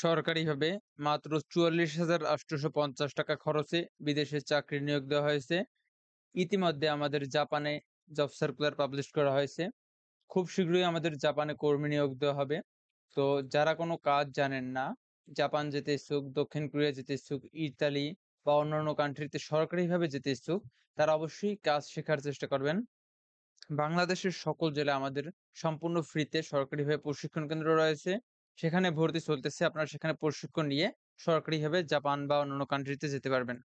সরকারিভাবে মাত্র ৪৪,৮৫০ টাকা খরচে বিদেশে চাকরির নিয়োগ দেওয়া হয়েছে। ইতিমধ্যে আমাদের জাপানে জব সার্কুলার পাবলিশ করা হয়েছে। খুব শীঘ্রই আমাদের জাপানে কর্মী নিয়োগ দেওয়া হবে। তো যারা কোনো কাজ জানেন না, জাপান যেতে ইচ্ছুক, দক্ষিণ কোরিয়া যেতে ইচ্ছুক, ইতালি বা অন্যান্য কান্ট্রিতে সরকারিভাবে যেতে ইচ্ছুক, তারা অবশ্যই কাজ শেখার চেষ্টা করবেন। বাংলাদেশের সকল জেলায় আমাদের সম্পূর্ণ ফ্রিতে সরকারিভাবে প্রশিক্ষণ কেন্দ্র রয়েছে। সেখানে ভর্তি চলতেছে। আপনারা সেখানে প্রশিক্ষণ নিয়ে সরকারিভাবে জাপান বা অন্যান্য কান্ট্রিতে যেতে পারবেন।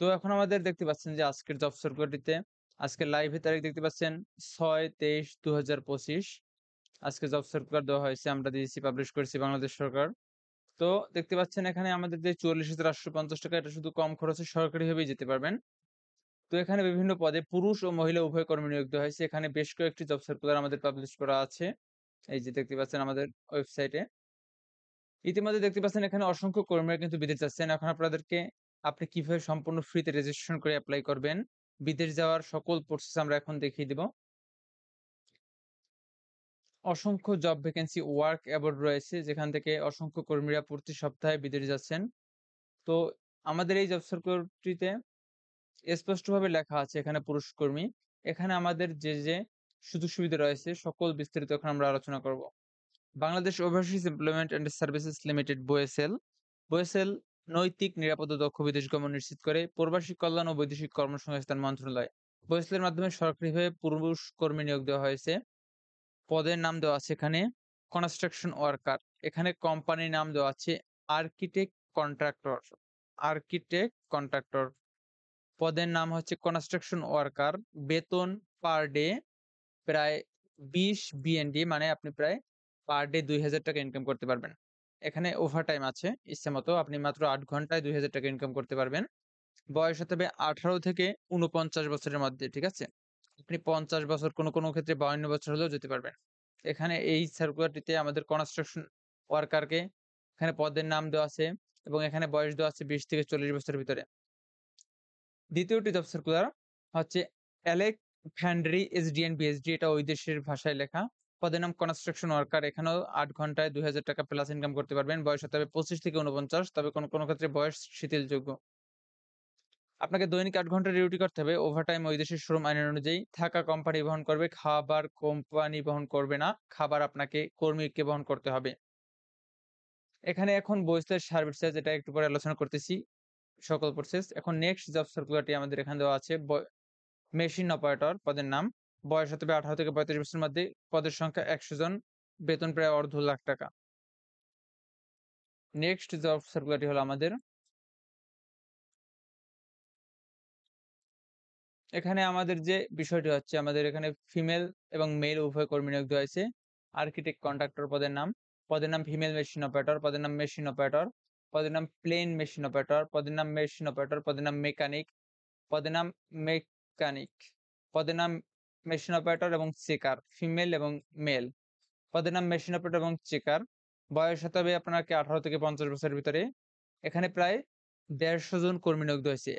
তো এখন আমাদের দেখতে পাচ্ছেন যে আজকের জব সার্কুলারটিতে আজকের লাইভে তারিখ দেখতে পাচ্ছেন ৬-২৩-২০২৫। আজকে জব সার্কুলার দেওয়া হয়েছে। আমরা দিয়েছি, পাবলিশ করেছি বাংলাদেশ সরকার। তো দেখতে পাচ্ছেন এখানে আমাদের যে ৪৪,৮৫০ টাকা, এটা শুধু কম খরচে সরকারিভাবেই যেতে পারবেন। তো এখানে বিভিন্ন পদে পুরুষ ও মহিলা উভয় কর্মী নিয়োগ দেওয়া হয়েছে। এখানে বেশ কয়েকটি জব সার্কুলার আমাদের পাবলিশ করা আছে। এই যে দেখতে পাচ্ছেন আমাদের ওয়েবসাইটে। ইতিমধ্যে দেখতে পাচ্ছেন এখানে অসংখ্য কর্মীরা কিন্তু বিদেশ যাচ্ছেন। এখন আপনি কিভাবে সম্পূর্ণ ফ্রিতে রেজিস্ট্রেশন করে এপ্লাই করবেন, বিদেশ যাওয়ার সকল প্রসেস আমরা এখন দেখিয়ে দিব। অসংখ্য জব ভ্যাকেন্সি ওয়ার্ক অ্যাবাউট রয়েছে, যেখান থেকে অসংখ্য কর্মীরা প্রতি সপ্তাহে বিদেশ যাচ্ছেন। তো আমাদের এই জব সার্কুলারটিতে স্পষ্টভাবে লেখা আছে এখানে পুরুষ কর্মী। এখানে আমাদের যে সুযোগ সুবিধা রয়েছে সকল বিস্তারিত এখন আমরা আলোচনা করব। Bangladesh overseas employment and services limited BOSL। BOSL নৈতিক, নিরাপদ ও দক্ষ বিদেশ গমন নিশ্চিত করে। প্রবাসী কল্যাণ ও বৈদেশিক কর্মসংস্থান মন্ত্রণালয়। BOSL এর মাধ্যমে সরকারিভাবে পুরুষ কর্মী নিয়োগ দেওয়া হয়েছে। পদের নাম দেওয়া আছে এখানে কনস্ট্রাকশন ওয়ার্কার। এখানে কোম্পানির নাম দেওয়া আছে আর্কিটেক্ট কন্ট্রাক্টর। Architect contractor. পদের নাম হচ্ছে কনস্ট্রাকশন ওয়ার্কার। বেতন পার ডে প্রায় ২০ BND, মানে আপনি প্রায় পার ডে ৳২,০০০ ইনকাম করতে পারবেন। এখানে ওভারটাইম আছে ইচ্ছামত। আপনি মাত্র ৮ ঘন্টায় ৳২,০০০ ইনকাম করতে পারবেন। বয়স হতে হবে ১৮ থেকে ৪৯ বছরের মধ্যে, ঠিক আছে? আপনি ৫০ বছর, কোনো ক্ষেত্রে ৫২ বছর হলেও যেতে পারবেন। এখানে এই সার্কুলারটিতে আমাদের কনস্ট্রাকশন ওয়ার্কারকে এখানে পদের নাম দেওয়া আছে এবং এখানে বয়স দেওয়া আছে ২০ থেকে ৪০ বছরের ভিতরে। দ্বিতীয়টি জব সার্কুলার হচ্ছে আলেকজান্দ্রি SDN BSD, এটা ওই দেশের ভাষায় লেখা। পদের নাম কনস্ট্রাকশন ওয়ার্কার। এখানেও ৮ ঘন্টায় ৳২,০০০ প্লাস ইনকাম করতে পারবেন। বয়স হতে হবে ২৫ থেকে ৪৯, তবে কোনো ক্ষেত্রে বয়স শিথিলযোগ্য। আপনাকে দৈনিক ৮ ঘন্টা ডিউটি করতে হবে। ওভারটাইম ওই দেশের শ্রম আইন অনুযায়ী। থাকা কোম্পানি বহন করবে, খাবার কোম্পানি বহন করবে না। খাবার আপনাকে কর্মীকে বহন করতে হবে। এখানে এখন বইসের সার্ভিস চার্জ, এটা একটু পরে আলোচনা করতেছি সকল প্রসেস। এখন নেক্সট জব সার্কুলারটি আমাদের এখানে দেওয়া আছে মেশিন অপারেটর। পদের নাম, বয়স হতে হবে ১৮ থেকে ৩৫ বছরের মধ্যে। পদের সংখ্যা ১০০ জন। বেতন প্রায় ৳২৫,০০,০০০। নেক্সট জব সার্কুলারটি হলো আমাদের, এখানে আমাদের যে বিষয়টি হচ্ছে, আমাদের এখানে ফিমেল এবং মেল উভয় কর্মী নিয়োগ দেওয়া হয়েছে। আর্কিটেক্ট কন্ট্রাক্টর পদের নাম। পদের নাম ফিমেল মেশিন অপারেটর। পদের নাম মেশিন অপারেটর। পদের নাম প্লেন মেশিন অপারেটর। পদের নাম মেশিন অপারেটর। পদের নাম মেকানিক। পদের নাম মেকানিক। পদের নাম মেশিন অপারেটর এবং চেকার, ফিমেল এবং মেল। পদের নাম মেশিন অপারেটর এবং চেকার। বয়স হতে হবে আপনাকে ১৮ থেকে ৫০ বছরের ভিতরে। এখানে প্রায় ১৫০ জন কর্মী নিয়োগ দেওয়া হয়েছে।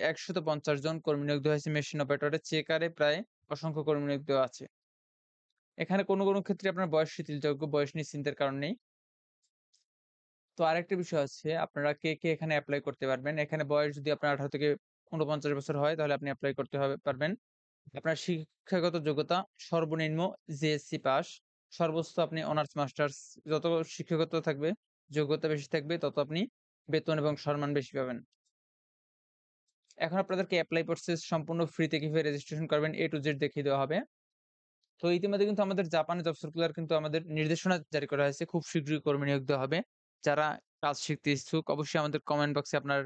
১৫০ জন কর্মী নিয়োগ দেওয়া হয়েছে মেশিন অপারেটরে। চেকারে প্রায় অসংখ্য কর্মী নিয়োগ দেওয়া আছে। এখানে কোনো ক্ষেত্রে আপনার বয়স শিথিলযোগ্য, বয়স নিয়ে চিন্তার কারণ নেই। তো আরেকটা বিষয় হচ্ছে, আপনারা কে এখানে এপ্লাই করতে পারবেন। এখানে বয়স যদি আপনার ১৮ থেকে ৪৯ বছর হয় তাহলে আপনি এপ্লাই করতে পারবেন। আপনার শিক্ষাগত যোগ্যতা সর্বনিম্ন JSC পাস। সর্বোচ্চ আপনি অনার্স মাস্টার্স, যত শিক্ষাগত থাকবে, যোগ্যতা বেশি থাকবে, তত আপনি বেতন এবং সম্মান বেশি পাবেন। এখন আপনাদেরকে এপ্লাই প্রসেস সম্পূর্ণ ফ্রিতে কিভাবে রেজিস্ট্রেশন করবেন A to Z দেখিয়ে দেওয়া হবে। তো ইতিমধ্যে কিন্তু আমাদের জাপানে জব সার্কুলার কিন্তু আমাদের নির্দেশনা জারি করা হয়েছে। খুব শীঘ্রই কর্মী নিয়োগ দেওয়া হবে। যারা কাজ শিখতে ইচ্ছুক অবশ্যই আমাদের কমেন্ট বক্সে আপনার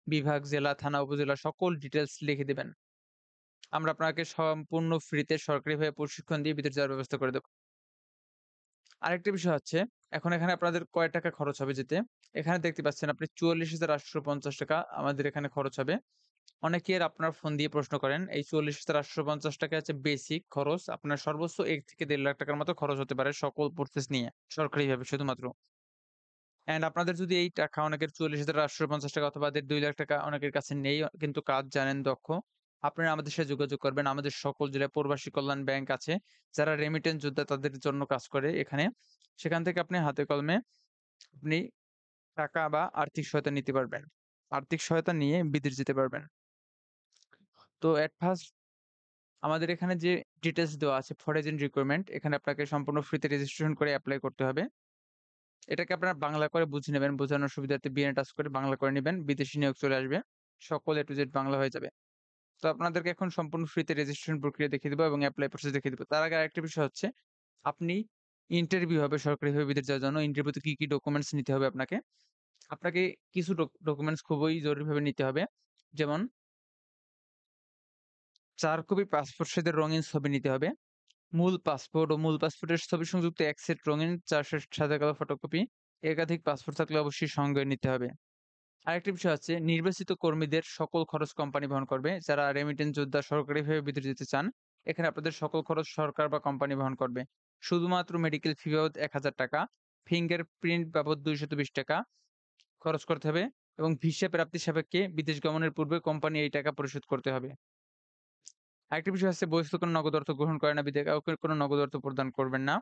বিভাগ, জেলা, থানা, উপজেলা সকল ডিটেইলস লিখে দিবেন। আমরা আপনাকে সম্পূর্ণ ফ্রিতে সরকারিভাবে প্রশিক্ষণ দিয়ে বিদেশ যাওয়ার ব্যবস্থা করে দেব। আরেকটা বিষয় হচ্ছে, এখন এখানে আপনাদের কয় টাকা খরচ হবে যেতে? এখানে দেখতে পাচ্ছেন আপনি ৳৪৪,৮৫০ আমাদের এখানে খরচ হবে। অনেকের আপনার ফোন দিয়ে প্রশ্ন করেন, এই ৳৪৪,৮৫০ হচ্ছে বেসিক খরচ। আপনার সর্বোচ্চ ৳১ থেকে ৳১.৫ লাখ মতো খরচ হতে পারে সকল প্রসেস নিয়ে, সরকারিভাবে শুধুমাত্র। অ্যান্ড আপনাদের যদি এই টাকা, অনেকের ৳৪৪,৮৫০ অথবা ৳২.৫ লাখ অনেকের কাছে নেই, কিন্তু কাজ জানেন, দক্ষ। আপনারা আমাদের সাথে যোগাযোগ করবেন। আমাদের সকল জেলায় প্রবাসী কল্যাণ ব্যাংক আছে। যারা রেমিটেন্স যোদ্ধা তাদের জন্য কাজ করে এখানে। সেখান থেকে আপনি হাতে কলমে আপনি টাকা বা আর্থিক সহায়তা নিতে পারবেন। আর্থিক সহায়তা নিয়ে বিদেশ যেতে পারবেন। তো এট ফার্স্ট আমাদের এখানে যে ডিটেইলস দেওয়া আছে ফর এজেন্ট রিক্রুটমেন্ট এখানে আপনাকে সম্পূর্ণ ফ্রিতে রেজিস্ট্রেশন করে এপ্লাই করতে হবে। এটাকে আপনারা বাংলা করে বুঝে নেবেন। বোঝানোর সুবিধার্থে বিএনএ টাচ করে বাংলা করে নিবেন। বিদেশি নিয়োগ চলে আসবে। সকল A to Z বাংলা হয়ে যাবে। তো আপনাদেরকে এখন সম্পূর্ণ ফ্রিতে রেজিস্ট্রেশন প্রক্রিয়া দেখিয়ে দিব এবং এপ্লাই প্রসেস দেখিয়ে দিব। তার আগে আরেকটা বিষয় হচ্ছে আপনি ইন্টারভিউ হবে সরকারিভাবে বিদেশ যাওয়ার জন্য। ইন্টারভিউতে কি ডকুমেন্টস নিতে হবে আপনাকে? আপনাকে কিছু ডকুমেন্টস খুবই জরুরিভাবে নিতে হবে। যেমন ৪ কপি পাসপোর্ট সাইজের রঙিন ছবি নিতে হবে। মূল পাসপোর্ট ও মূল পাসপোর্টের ছবি সংযুক্ত ১ সেট রঙিন ৪ সেট সাদা কালো ফটোকপি। একাধিক পাসপোর্ট থাকলে অবশ্যই সঙ্গে নিতে হবে। আরেকটি বিষয় আছে নির্বাচিত কর্মীদের সকল খরচ কোম্পানি বহন করবে। যারা রেমিটেন্স যোদ্ধা সরকারিভাবে বিদেশ যেতে চান, এখানে আপনাদের সকল খরচ সরকার বা কোম্পানি বহন করবে। শুধুমাত্র মেডিকেল ফি বাবদ ৳১,০০০, ফিঙ্গারপ্রিন্ট বাবদ ৳২২০ খরচ করতে হবে এবং ভিসা প্রাপ্তি সাপেক্ষে বিদেশ গমনের পূর্বে কোম্পানি এই টাকা পরিশোধ করতে হবে। আরেকটি বিষয় আছে বহিঃস্থ কোনো নগদ অর্থ গ্রহণ করে না বিধায় কাউকে কোনো নগদ অর্থ প্রদান করবেন না।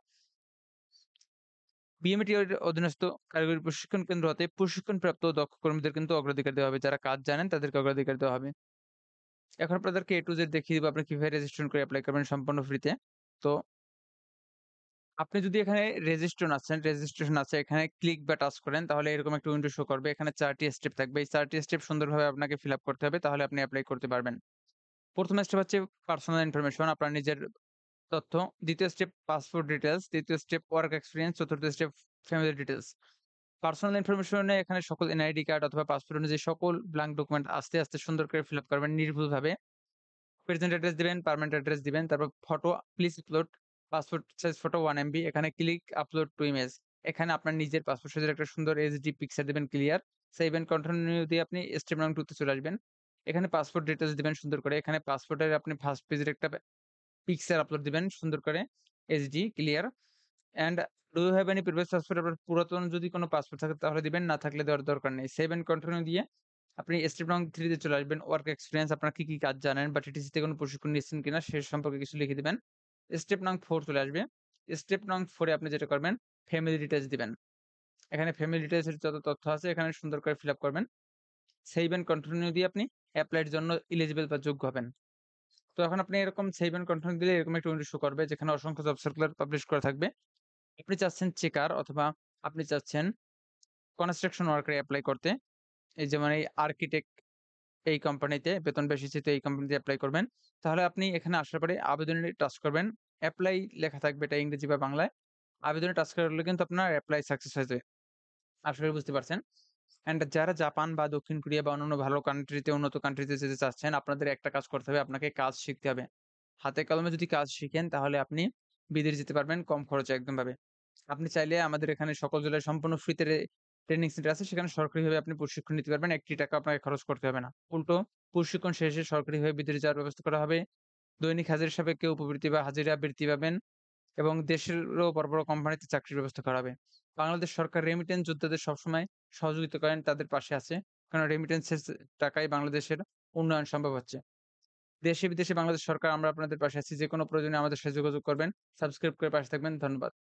বিএমইটি এর অধীনস্থ কারিগরি প্রশিক্ষণ কেন্দ্র হতে প্রশিক্ষণপ্রাপ্ত দক্ষ কর্মীদের কিন্তু অগ্রাধিকার দেওয়া হবে। যারা কাজ জানেন তাদেরকে অগ্রাধিকার দেওয়া হবে। এখন আপনাদেরকে A to Z দেখিয়ে দিব আপনি কিভাবে রেজিস্ট্রেশন করে এপ্লাই করবেন সম্পূর্ণ ফ্রিতে। তো আপনি যদি এখানে রেজিস্ট্রেশন আছে এখানে ক্লিক বা টাচ করেন তাহলে এরকম একটা উইন্ডো শো করবে। এখানে ৪ টি স্টেপ থাকবে। এই ৪ টি স্টেপ সুন্দরভাবে আপনাকে ফিল আপ করতে হবে। তাহলে আপনি এপ্লাই করতে পারবেন। ১ম স্টেপ হচ্ছে পার্সোনাল ইনফরমেশন আপনার নিজের তথ্য। ২য় স্টেপ পাসপোর্ট ডিটেইলস, ৩য় স্টেপ ওয়ার্ক এক্সপেরিয়েন্স, ৪র্থ step family details. Personal information এ এখানে সকল এনআইডি কার্ড অথবা পাসপোর্ট অনুযায়ী সকল ব্ল্যাংক ডকুমেন্ট আস্তে সুন্দর করে ফিল আপ করবেন নির্ভুলভাবে। প্রেজেন্ট অ্যাড্রেস দিবেন, পার্মানেন্ট অ্যাড্রেস দিবেন। তারপর photo please upload passport size photo 1 MB এখানে ক্লিক আপলোড টু ইমেজ। এখানে আপনার নিজের পাসপোর্ট সাইজের একটা সুন্দর এইচডি পিকচার দিবেন ক্লিয়ার। সেভ এন্ড কন্টিনিউ দিয়ে আপনি স্টেপ নং 2 তে চলে আসবেন। এখানে পাসপোর্ট ডিটেইলস দিবেন সুন্দর করে। এখানে পাসপোর্টের আপনি ফার্স্ট পেজের একটা পিকচার আপলোড দিবেন সুন্দর করে HD clear. And do you have any previous passport আপনার পুরাতন যদি কোনো পাসপোর্ট থাকে তাহলে দিবেন, না থাকলে দেওয়ার দরকার নেই। সেভ এন্ড কন্টিনিউ দিয়ে আপনি স্টেপ নং 3 তে চলে আসবেন। ওয়ার্ক এক্সপেরিয়েন্স আপনার কি কাজ জানেন বা টিটিসি তে কোনো প্রশিক্ষণ নিচ্ছেন কিনা সে সম্পর্কে কিছু লিখে দিবেন। স্টেপ নং 4 চলে আসবে। স্টেপ নং 4 এ আপনি যেটা করবেন ফ্যামিলি ডিটেইলস দিবেন। এখানে ফ্যামিলি ডিটেইলস এর যত তথ্য আছে এখানে সুন্দর করে ফিল আপ করবেন। সেভ এন্ড কন্টিনিউ দিয়ে আপনি এপ্লাই এর জন্য এলিজিবল বা যোগ্য হবেন। তো এখন আপনি এরকম সেভ এন্ড কন্টিনিউ দিলে এরকম একটা উইন্ডো শো করবে যেখানে অসংখ্য জব সার্কুলার পাবলিশ করা থাকবে। আপনি চাচ্ছেন চেকার অথবা আপনি চাচ্ছেন কনস্ট্রাকশন ওয়ার্কার এপ্লাই করতে। এই যেমন এই আর্কিটেক্ট এই কোম্পানিতে বেতন বেশি চেয়ে এই কোম্পানিতে এপ্লাই করবেন। তাহলে আপনি এখানে আসার পরে আবেদনে টাচ করবেন। এপ্লাই লেখা থাকবে এটা ইংরেজি বা বাংলায়। আবেদনে টাচ করলে কিন্তু আপনার এপ্লাই সাকসেস হয়ে যাবে। আশা করি বুঝতে পারছেন। অ্যান্ড যারা জাপান বা দক্ষিণ কোরিয়া বা অন্যান্য ভালো কান্ট্রিতে উন্নত কান্ট্রিতে যেতে চাচ্ছেন, আপনাদের একটা কাজ করতে হবে। আপনাকে কাজ শিখতে হবে। হাতে কলমে যদি কাজ শিখেন তাহলে আপনি বিদেশ যেতে পারবেন কম খরচে একদমভাবে। আপনি চাইলে আমাদের এখানে সকল জেলায় সম্পূর্ণ ফ্রিতে ট্রেনিং সেন্টার আছে। সেখানে সরকারিভাবে আপনি প্রশিক্ষণ নিতে পারবেন। ৳১ টি আপনাকে খরচ করতে হবে না। উল্টো প্রশিক্ষণ শেষে সরকারিভাবে বিদেশ যাওয়ার ব্যবস্থা করা হবে। দৈনিক হাজিরা সাপেক্ষে উপবৃত্তি বা হাজিরা বৃত্তি পাবেন এবং দেশেরও বড় কোম্পানিতে চাকরির ব্যবস্থা করা হবে। বাংলাদেশ সরকার রেমিটেন্স যোদ্ধাদের সবসময় সহযোগিতা করেন, তাদের পাশে আছে। কারণ রেমিটেন্সের টাকায় বাংলাদেশের উন্নয়ন সম্ভব হচ্ছে। দেশে বিদেশে বাংলাদেশ সরকার আমরা আপনাদের পাশে আছি। যেকোনো প্রয়োজনে আমাদের সাথে যোগাযোগ করবেন। সাবস্ক্রাইব করে পাশে থাকবেন। ধন্যবাদ।